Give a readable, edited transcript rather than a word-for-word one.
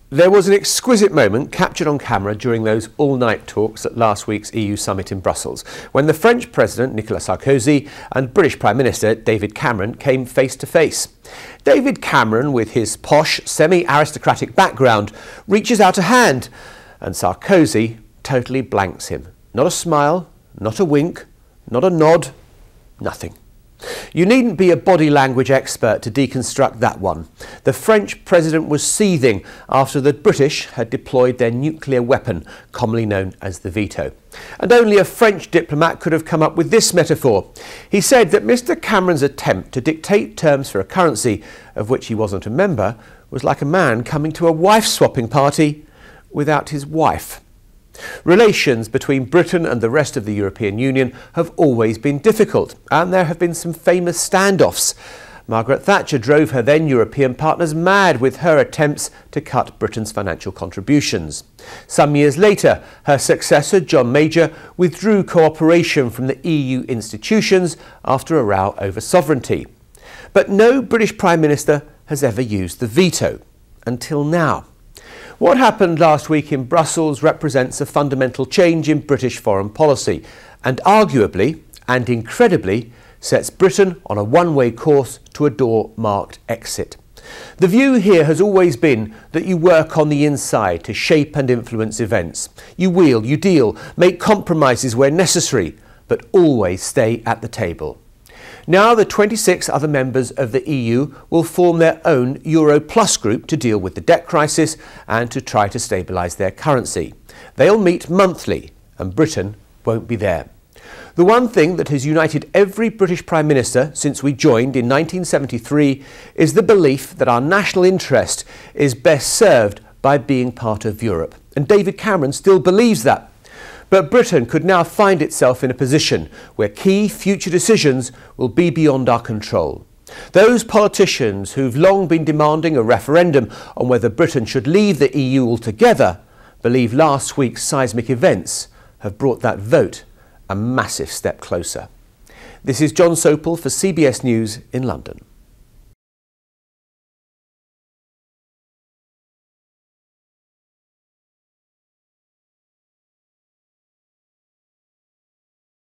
There was an exquisite moment captured on camera during those all-night talks at last week's EU summit in Brussels, when the French President Nicolas Sarkozy and British Prime Minister David Cameron came face to face. David Cameron, with his posh, semi-aristocratic background, reaches out a hand, and Sarkozy totally blanks him. Not a smile, not a wink, not a nod, nothing. You needn't be a body language expert to deconstruct that one. The French president was seething after the British had deployed their nuclear weapon, commonly known as the veto. And only a French diplomat could have come up with this metaphor. He said that Mr. Cameron's attempt to dictate terms for a currency of which he wasn't a member was like a man coming to a wife-swapping party without his wife. Relations between Britain and the rest of the European Union have always been difficult, and there have been some famous standoffs. Margaret Thatcher drove her then European partners mad with her attempts to cut Britain's financial contributions. Some years later, her successor, John Major, withdrew cooperation from the EU institutions after a row over sovereignty. But no British Prime Minister has ever used the veto, until now. What happened last week in Brussels represents a fundamental change in British foreign policy and arguably and incredibly sets Britain on a one-way course to a door-marked exit. The view here has always been that you work on the inside to shape and influence events. You wheel, you deal, make compromises where necessary, but always stay at the table. Now the 26 other members of the EU will form their own Euro Plus group to deal with the debt crisis and to try to stabilise their currency. They'll meet monthly and Britain won't be there. The one thing that has united every British Prime Minister since we joined in 1973 is the belief that our national interest is best served by being part of Europe. And David Cameron still believes that. But Britain could now find itself in a position where key future decisions will be beyond our control. Those politicians who've long been demanding a referendum on whether Britain should leave the EU altogether believe last week's seismic events have brought that vote a massive step closer. This is Jon Sopel for CBS News in London.